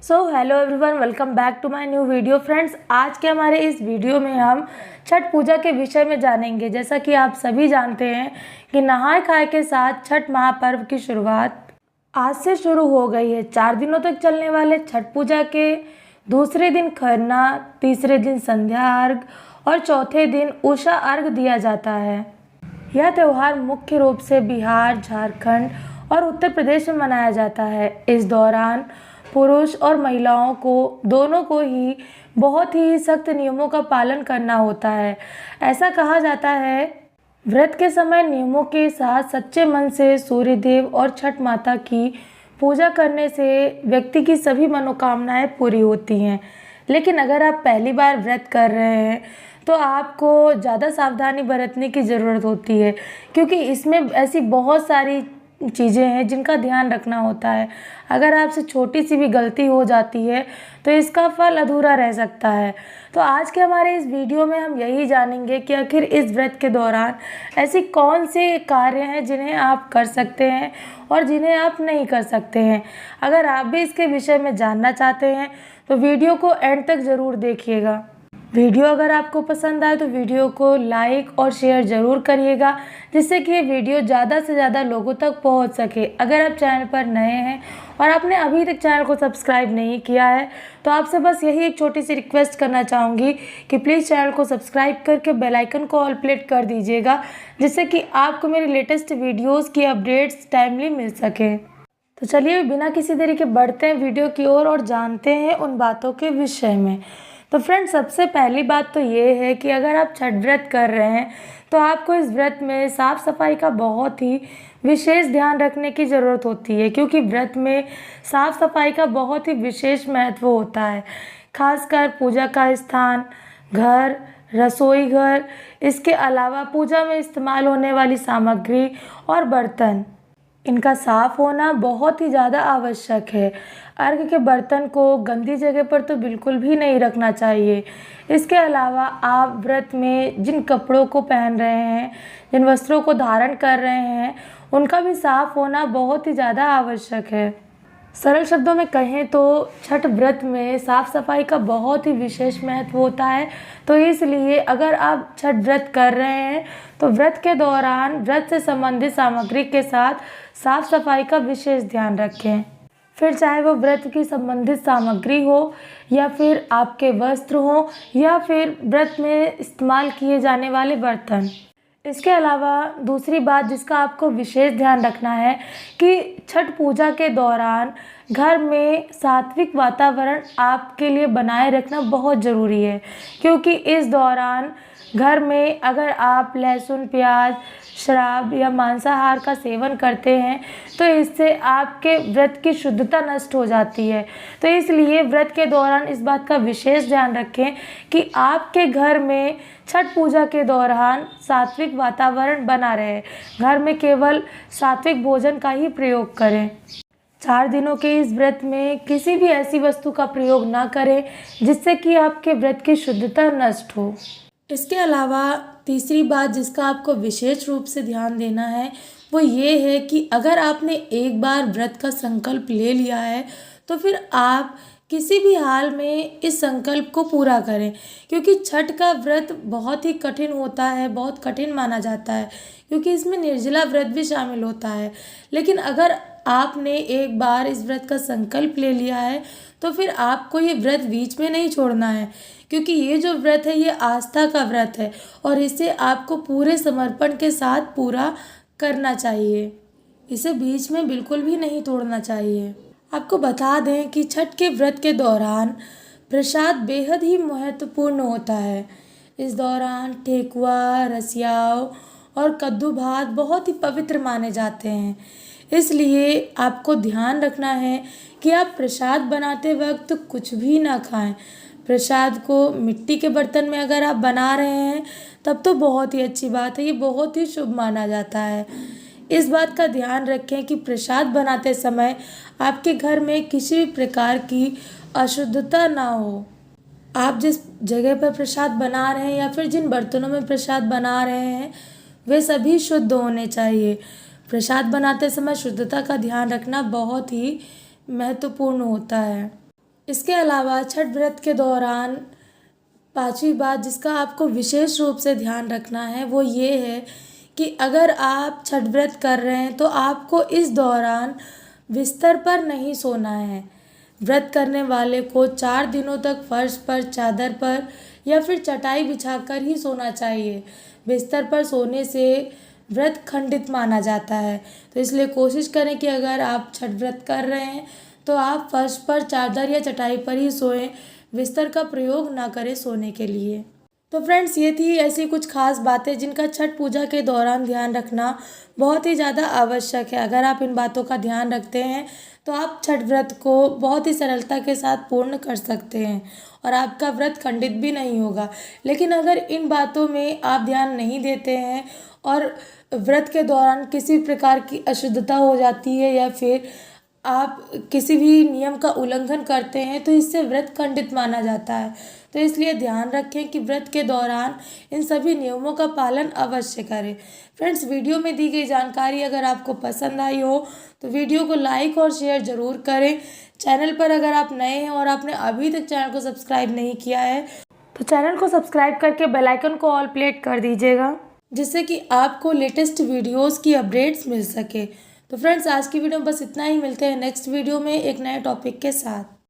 Hello everyone, welcome back to my new video. Friends, आज के हमारे इस वीडियो में हम छठ पूजा के विषय में जानेंगे। जैसा कि आप सभी जानते हैं कि नहाय खाए के साथ छठ महापर्व की शुरुआत आज से शुरू हो गई है। 4 दिनों तक चलने वाले छठ पूजा के दूसरे दिन खरना, तीसरे दिन संध्या अर्घ और चौथे दिन उषा अर्घ दिया जाता है। यह त्यौहार मुख्य रूप से बिहार, झारखंड और उत्तर प्रदेश में मनाया जाता है। इस दौरान पुरुष और महिलाओं को दोनों को ही बहुत ही सख्त नियमों का पालन करना होता है। ऐसा कहा जाता है, व्रत के समय नियमों के साथ सच्चे मन से सूर्य देव और छठ माता की पूजा करने से व्यक्ति की सभी मनोकामनाएं पूरी होती हैं। लेकिन अगर आप पहली बार व्रत कर रहे हैं तो आपको ज़्यादा सावधानी बरतने की ज़रूरत होती है, क्योंकि इसमें ऐसी बहुत सारी चीज़ें हैं जिनका ध्यान रखना होता है। अगर आपसे छोटी सी भी गलती हो जाती है तो इसका फल अधूरा रह सकता है। तो आज के हमारे इस वीडियो में हम यही जानेंगे कि आखिर इस व्रत के दौरान ऐसी कौन से कार्य हैं जिन्हें आप कर सकते हैं और जिन्हें आप नहीं कर सकते हैं। अगर आप भी इसके विषय में जानना चाहते हैं तो वीडियो को एंड तक ज़रूर देखिएगा। वीडियो अगर आपको पसंद आए तो वीडियो को लाइक और शेयर ज़रूर करिएगा, जिससे कि ये वीडियो ज़्यादा से ज़्यादा लोगों तक पहुंच सके। अगर आप चैनल पर नए हैं और आपने अभी तक चैनल को सब्सक्राइब नहीं किया है तो आपसे बस यही एक छोटी सी रिक्वेस्ट करना चाहूँगी कि प्लीज़ चैनल को सब्सक्राइब करके बेल आइकन को ऑल प्लेट कर दीजिएगा, जिससे कि आपको मेरी लेटेस्ट वीडियोज़ की अपडेट्स टाइमली मिल सकें। तो चलिए बिना किसी देरी के बढ़ते हैं वीडियो की ओर और जानते हैं उन बातों के विषय में। तो फ्रेंड्स, सबसे पहली बात तो ये है कि अगर आप छठ व्रत कर रहे हैं तो आपको इस व्रत में साफ़ सफाई का बहुत ही विशेष ध्यान रखने की ज़रूरत होती है, क्योंकि व्रत में साफ़ सफाई का बहुत ही विशेष महत्व होता है। खासकर पूजा का स्थान, घर, रसोई घर, इसके अलावा पूजा में इस्तेमाल होने वाली सामग्री और बर्तन, इनका साफ होना बहुत ही ज़्यादा आवश्यक है। अर्घ के बर्तन को गंदी जगह पर तो बिल्कुल भी नहीं रखना चाहिए। इसके अलावा आप व्रत में जिन कपड़ों को पहन रहे हैं, जिन वस्त्रों को धारण कर रहे हैं, उनका भी साफ होना बहुत ही ज़्यादा आवश्यक है। सरल शब्दों में कहें तो छठ व्रत में साफ़ सफाई का बहुत ही विशेष महत्व होता है। तो इसलिए अगर आप छठ व्रत कर रहे हैं तो व्रत के दौरान व्रत से संबंधित सामग्री के साथ साफ़ सफाई का विशेष ध्यान रखें। फिर चाहे वो व्रत की संबंधित सामग्री हो या फिर आपके वस्त्र हो या फिर व्रत में इस्तेमाल किए जाने वाले बर्तन। इसके अलावा दूसरी बात जिसका आपको विशेष ध्यान रखना है कि छठ पूजा के दौरान घर में सात्विक वातावरण आपके लिए बनाए रखना बहुत ज़रूरी है, क्योंकि इस दौरान घर में अगर आप लहसुन, प्याज, शराब या मांसाहार का सेवन करते हैं तो इससे आपके व्रत की शुद्धता नष्ट हो जाती है। तो इसलिए व्रत के दौरान इस बात का विशेष ध्यान रखें कि आपके घर में छठ पूजा के दौरान सात्विक वातावरण बना रहे। घर में केवल सात्विक भोजन का ही प्रयोग करें। 4 दिनों के इस व्रत में किसी भी ऐसी वस्तु का प्रयोग ना करें जिससे कि आपके व्रत की शुद्धता नष्ट हो। इसके अलावा तीसरी बात जिसका आपको विशेष रूप से ध्यान देना है वो ये है कि अगर आपने एक बार व्रत का संकल्प ले लिया है तो फिर आप किसी भी हाल में इस संकल्प को पूरा करें, क्योंकि छठ का व्रत बहुत ही कठिन होता है, बहुत कठिन माना जाता है, क्योंकि इसमें निर्जला व्रत भी शामिल होता है। लेकिन अगर आपने एक बार इस व्रत का संकल्प ले लिया है तो फिर आपको ये व्रत बीच में नहीं छोड़ना है, क्योंकि ये जो व्रत है ये आस्था का व्रत है और इसे आपको पूरे समर्पण के साथ पूरा करना चाहिए। इसे बीच में बिल्कुल भी नहीं तोड़ना चाहिए। आपको बता दें कि छठ के व्रत के दौरान प्रसाद बेहद ही महत्वपूर्ण होता है। इस दौरान ठेकुआ, रसियाव और कद्दू भात बहुत ही पवित्र माने जाते हैं। इसलिए आपको ध्यान रखना है कि आप प्रसाद बनाते वक्त कुछ भी ना खाएं। प्रसाद को मिट्टी के बर्तन में अगर आप बना रहे हैं तब तो बहुत ही अच्छी बात है, ये बहुत ही शुभ माना जाता है। इस बात का ध्यान रखें कि प्रसाद बनाते समय आपके घर में किसी भी प्रकार की अशुद्धता ना हो। आप जिस जगह पर प्रसाद बना रहे हैं या फिर जिन बर्तनों में प्रसाद बना रहे हैं वे सभी शुद्ध होने चाहिए। प्रसाद बनाते समय शुद्धता का ध्यान रखना बहुत ही महत्वपूर्ण होता है। इसके अलावा छठ व्रत के दौरान पांचवी बात जिसका आपको विशेष रूप से ध्यान रखना है वो ये है कि अगर आप छठ व्रत कर रहे हैं तो आपको इस दौरान बिस्तर पर नहीं सोना है। व्रत करने वाले को 4 दिनों तक फर्श पर, चादर पर या फिर चटाई बिछाकर ही सोना चाहिए। बिस्तर पर सोने से व्रत खंडित माना जाता है। तो इसलिए कोशिश करें कि अगर आप छठ व्रत कर रहे हैं तो आप फर्श पर, चादर या चटाई पर ही सोएं, बिस्तर का प्रयोग ना करें सोने के लिए। तो फ्रेंड्स, ये थी ऐसी कुछ खास बातें जिनका छठ पूजा के दौरान ध्यान रखना बहुत ही ज़्यादा आवश्यक है। अगर आप इन बातों का ध्यान रखते हैं तो आप छठ व्रत को बहुत ही सरलता के साथ पूर्ण कर सकते हैं और आपका व्रत खंडित भी नहीं होगा। लेकिन अगर इन बातों में आप ध्यान नहीं देते हैं और व्रत के दौरान किसी प्रकार की अशुद्धता हो जाती है या फिर आप किसी भी नियम का उल्लंघन करते हैं तो इससे व्रत खंडित माना जाता है। तो इसलिए ध्यान रखें कि व्रत के दौरान इन सभी नियमों का पालन अवश्य करें। फ्रेंड्स, वीडियो में दी गई जानकारी अगर आपको पसंद आई हो तो वीडियो को लाइक और शेयर ज़रूर करें। चैनल पर अगर आप नए हैं और आपने अभी तक चैनल को सब्सक्राइब नहीं किया है तो चैनल को सब्सक्राइब करके बेल आइकन को ऑल प्लेट कर दीजिएगा, जिससे कि आपको लेटेस्ट वीडियोस की अपडेट्स मिल सके। तो फ्रेंड्स, आज की वीडियो में बस इतना ही। मिलते हैं नेक्स्ट वीडियो में एक नए टॉपिक के साथ।